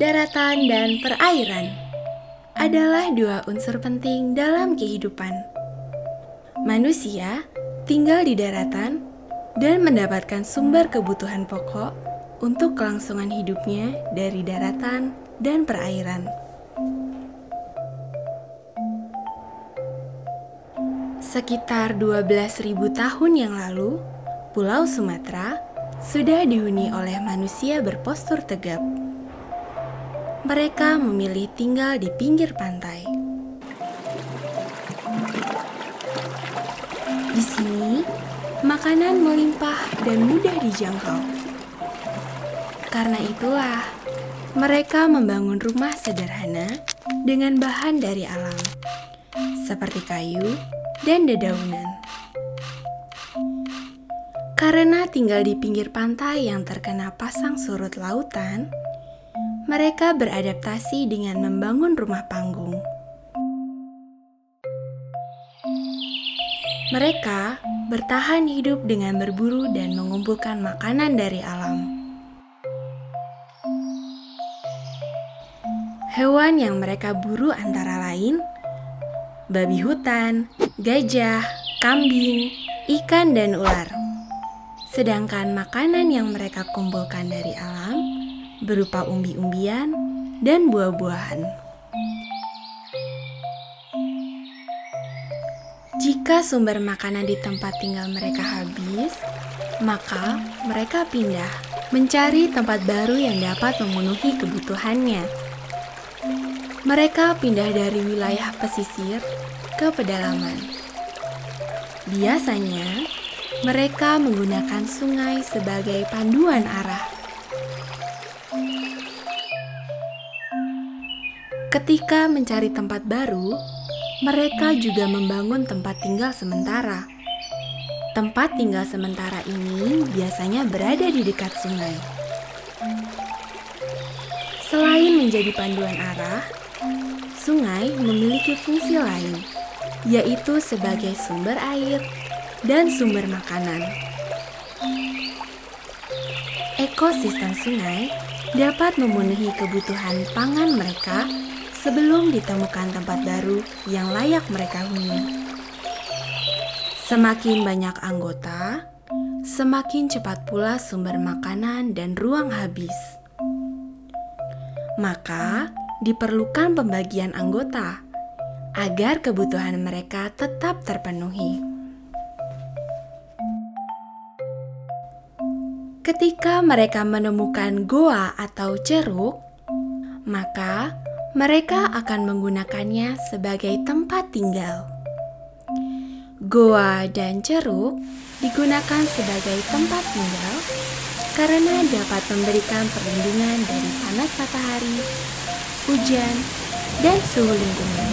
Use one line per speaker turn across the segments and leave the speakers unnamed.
daratan dan perairan adalah dua unsur penting dalam kehidupan. Manusia tinggal di daratan dan mendapatkan sumber kebutuhan pokok untuk kelangsungan hidupnya dari daratan dan perairan. Sekitar 12.000 tahun yang lalu, Pulau Sumatera sudah dihuni oleh manusia berpostur tegap. Mereka memilih tinggal di pinggir pantai. Di sini, makanan melimpah dan mudah dijangkau. Karena itulah, mereka membangun rumah sederhana dengan bahan dari alam, seperti kayu dan dedaunan. Karena tinggal di pinggir pantai yang terkena pasang surut lautan, mereka beradaptasi dengan membangun rumah panggung. Mereka bertahan hidup dengan berburu dan mengumpulkan makanan dari alam. Hewan yang mereka buru antara lain babi hutan, gajah, kambing, ikan, dan ular. Sedangkan makanan yang mereka kumpulkan dari alam berupa umbi-umbian dan buah-buahan. Jika sumber makanan di tempat tinggal mereka habis, maka mereka pindah mencari tempat baru yang dapat memenuhi kebutuhannya. Mereka pindah dari wilayah pesisir ke pedalaman. Biasanya, mereka menggunakan sungai sebagai panduan arah. Ketika mencari tempat baru, mereka juga membangun tempat tinggal sementara. Tempat tinggal sementara ini biasanya berada di dekat sungai. Selain menjadi panduan arah, sungai memiliki fungsi lain, yaitu sebagai sumber air dan sumber makanan. Ekosistem sungai dapat memenuhi kebutuhan pangan mereka sebelum ditemukan tempat baru yang layak mereka huni. Semakin banyak anggota, semakin cepat pula sumber makanan dan ruang habis. Maka, diperlukan pembagian anggota agar kebutuhan mereka tetap terpenuhi. Ketika mereka menemukan goa atau ceruk, maka mereka akan menggunakannya sebagai tempat tinggal. Goa dan ceruk digunakan sebagai tempat tinggal karena dapat memberikan perlindungan dari panas matahari, hujan, dan suhu lingkungan.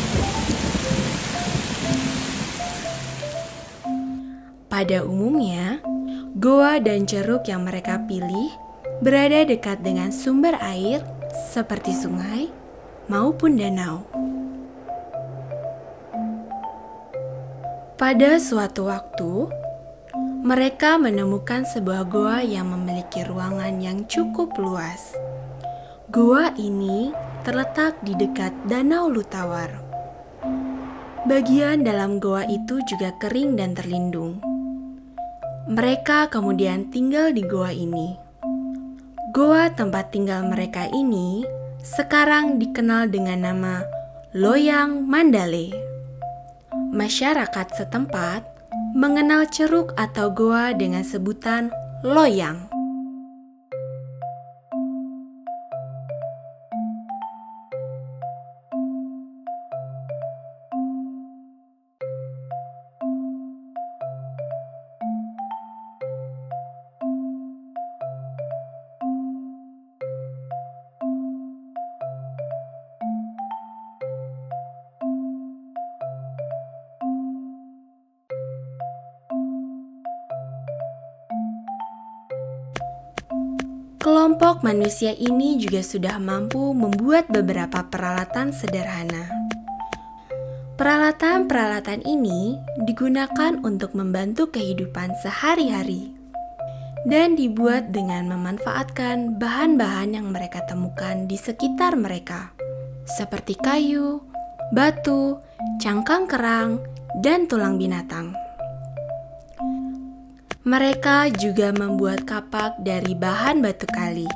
Pada umumnya, goa dan ceruk yang mereka pilih berada dekat dengan sumber air seperti sungai maupun danau. Pada suatu waktu, mereka menemukan sebuah goa yang memiliki ruangan yang cukup luas. Goa ini terletak di dekat Danau Lutawar. Bagian dalam goa itu juga kering dan terlindung. Mereka kemudian tinggal di goa ini. Goa tempat tinggal mereka ini sekarang dikenal dengan nama Loyang Mandale. Masyarakat setempat mengenal ceruk atau goa dengan sebutan loyang. Kelompok manusia ini juga sudah mampu membuat beberapa peralatan sederhana. Peralatan-peralatan ini digunakan untuk membantu kehidupan sehari-hari. dan dibuat dengan memanfaatkan bahan-bahan yang mereka temukan di sekitar mereka, seperti kayu, batu, cangkang kerang, dan tulang binatang. Mereka juga membuat kapak dari bahan batu kali.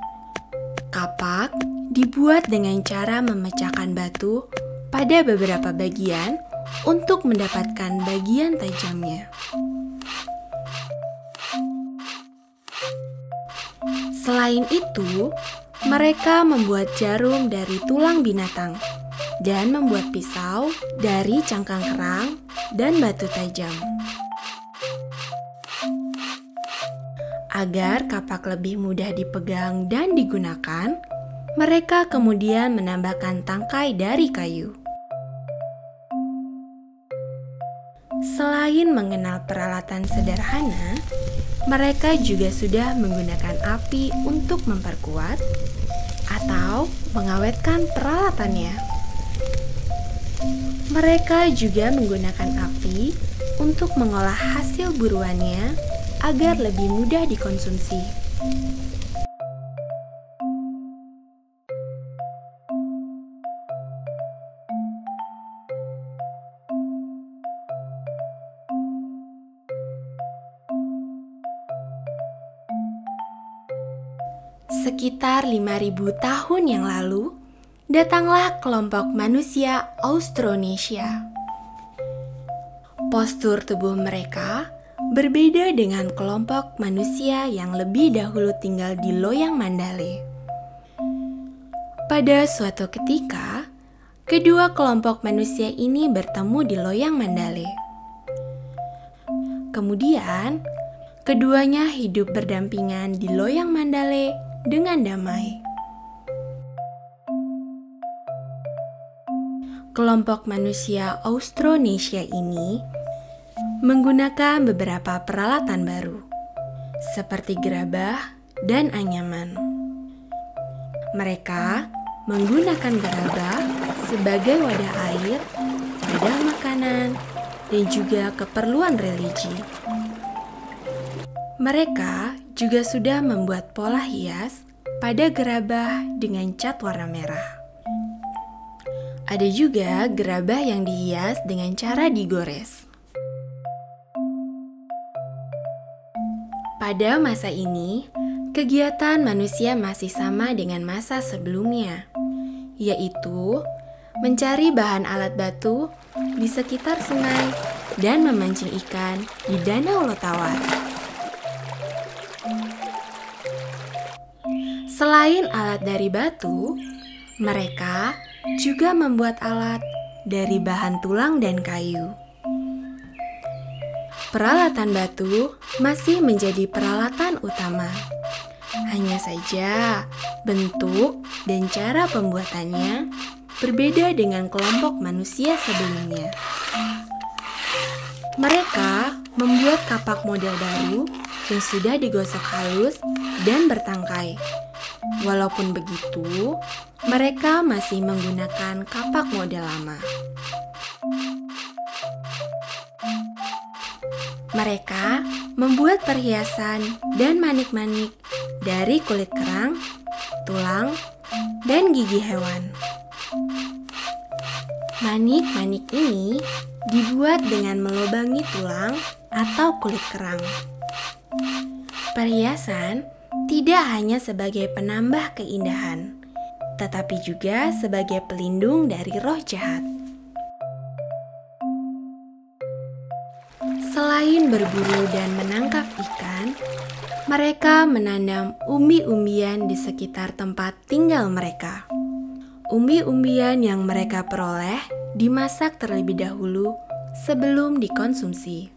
Kapak dibuat dengan cara memecahkan batu pada beberapa bagian untuk mendapatkan bagian tajamnya. Selain itu, mereka membuat jarum dari tulang binatang dan membuat pisau dari cangkang kerang dan batu tajam. Agar kapak lebih mudah dipegang dan digunakan, mereka kemudian menambahkan tangkai dari kayu. Selain mengenal peralatan sederhana, mereka juga sudah menggunakan api untuk memperkuat atau mengawetkan peralatannya. Mereka juga menggunakan api untuk mengolah hasil buruannya agar lebih mudah dikonsumsi. Sekitar 5.000 tahun yang lalu, datanglah kelompok manusia Austronesia. Postur tubuh mereka berbeda dengan kelompok manusia yang lebih dahulu tinggal di loyang Mandale. Pada suatu ketika, kedua kelompok manusia ini bertemu di loyang Mandale. Kemudian, keduanya hidup berdampingan di loyang Mandale dengan damai. Kelompok manusia Austronesia ini menggunakan beberapa peralatan baru, seperti gerabah dan anyaman. Mereka menggunakan gerabah sebagai wadah air, wadah makanan, dan juga keperluan religi. Mereka juga sudah membuat pola hias pada gerabah dengan cat warna merah. Ada juga gerabah yang dihias dengan cara digores. Pada masa ini, kegiatan manusia masih sama dengan masa sebelumnya, yaitu mencari bahan alat batu di sekitar sungai dan memancing ikan di Danau Lotawar. Selain alat dari batu, mereka juga membuat alat dari bahan tulang dan kayu. Peralatan batu masih menjadi peralatan utama. Hanya saja, bentuk dan cara pembuatannya berbeda dengan kelompok manusia sebelumnya. Mereka membuat kapak model baru yang sudah digosok halus dan bertangkai. Walaupun begitu, mereka masih menggunakan kapak model lama. Mereka membuat perhiasan dan manik-manik dari kulit kerang, tulang, dan gigi hewan. Manik-manik ini dibuat dengan melubangi tulang atau kulit kerang. Perhiasan tidak hanya sebagai penambah keindahan, tetapi juga sebagai pelindung dari roh jahat. Selain berburu dan menangkap ikan, mereka menanam umbi-umbian di sekitar tempat tinggal mereka. Umbi-umbian yang mereka peroleh dimasak terlebih dahulu sebelum dikonsumsi.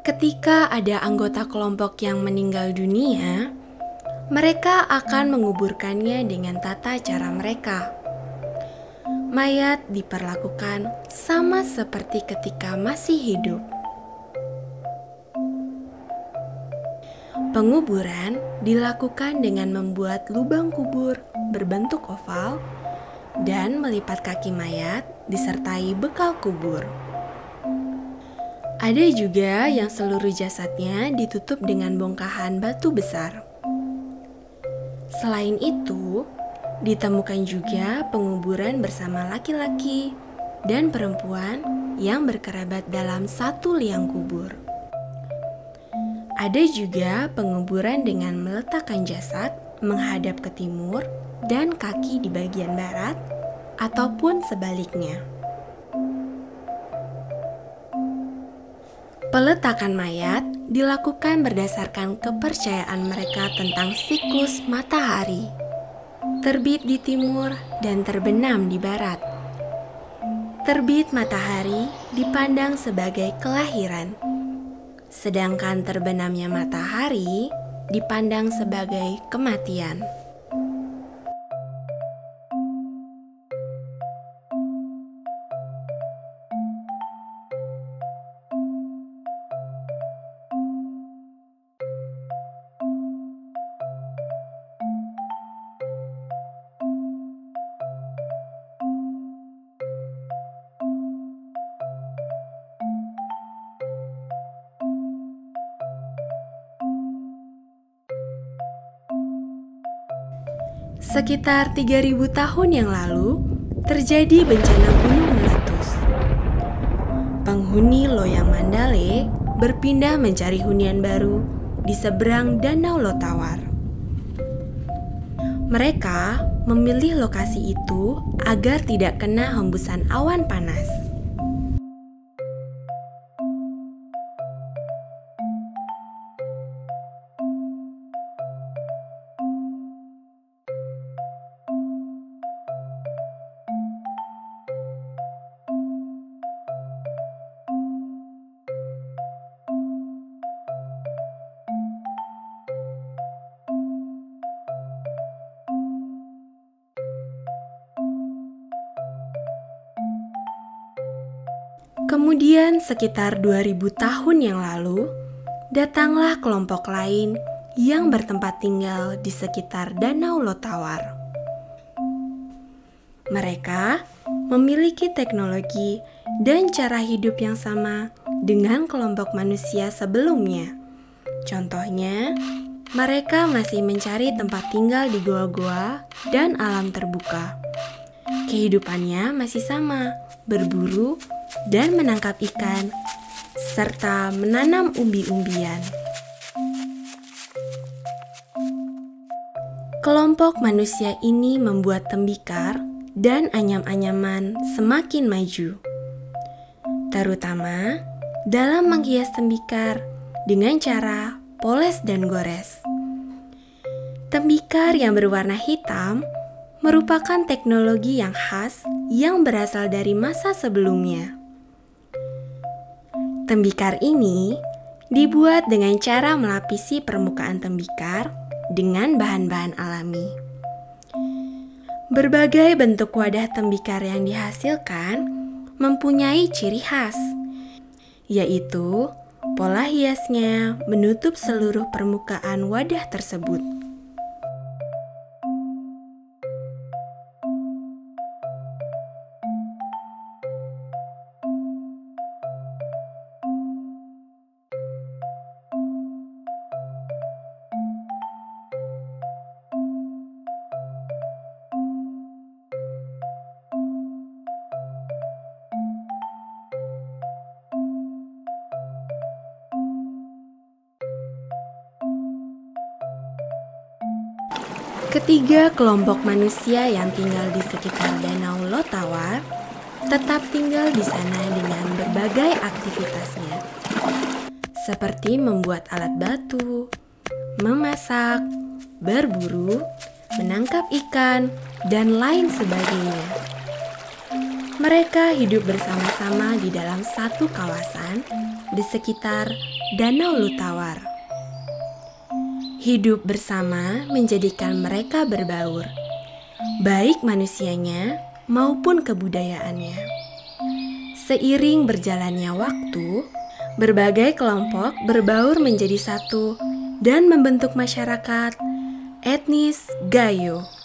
Ketika ada anggota kelompok yang meninggal dunia, mereka akan menguburkannya dengan tata cara mereka. Mayat diperlakukan sama seperti ketika masih hidup. Penguburan dilakukan dengan membuat lubang kubur berbentuk oval dan melipat kaki mayat disertai bekal kubur. Ada juga yang seluruh jasadnya ditutup dengan bongkahan batu besar. Selain itu, ditemukan juga penguburan bersama laki-laki dan perempuan yang berkerabat dalam satu liang kubur. Ada juga penguburan dengan meletakkan jasad menghadap ke timur dan kaki di bagian barat, ataupun sebaliknya. Peletakan mayat dilakukan berdasarkan kepercayaan mereka tentang siklus matahari, terbit di timur dan terbenam di barat. Terbit matahari dipandang sebagai kelahiran, sedangkan terbenamnya matahari dipandang sebagai kematian. Sekitar 3000 tahun yang lalu, terjadi bencana gunung meletus. Penghuni Loyang Mandale berpindah mencari hunian baru di seberang Danau Lotawar. Mereka memilih lokasi itu agar tidak kena hembusan awan panas. Kemudian sekitar 2000 tahun yang lalu, datanglah kelompok lain yang bertempat tinggal di sekitar Danau Lotawar. Mereka memiliki teknologi dan cara hidup yang sama dengan kelompok manusia sebelumnya. Contohnya, mereka masih mencari tempat tinggal di goa-goa dan alam terbuka. Kehidupannya masih sama, berburu dan menangkap ikan, serta menanam umbi-umbian. Kelompok manusia ini membuat tembikar dan anyam-anyaman semakin maju, terutama dalam menghias tembikar dengan cara poles dan gores. Tembikar yang berwarna hitam merupakan teknologi yang khas yang berasal dari masa sebelumnya. Tembikar ini dibuat dengan cara melapisi permukaan tembikar dengan bahan-bahan alami. Berbagai bentuk wadah tembikar yang dihasilkan mempunyai ciri khas, yaitu pola hiasnya menutup seluruh permukaan wadah tersebut. Ketiga kelompok manusia yang tinggal di sekitar Danau Lotawar tetap tinggal di sana dengan berbagai aktivitasnya, seperti membuat alat batu, memasak, berburu, menangkap ikan, dan lain sebagainya. Mereka hidup bersama-sama di dalam satu kawasan di sekitar Danau Lutawar. Hidup bersama menjadikan mereka berbaur, baik manusianya maupun kebudayaannya. Seiring berjalannya waktu, berbagai kelompok berbaur menjadi satu dan membentuk masyarakat etnis Gayo.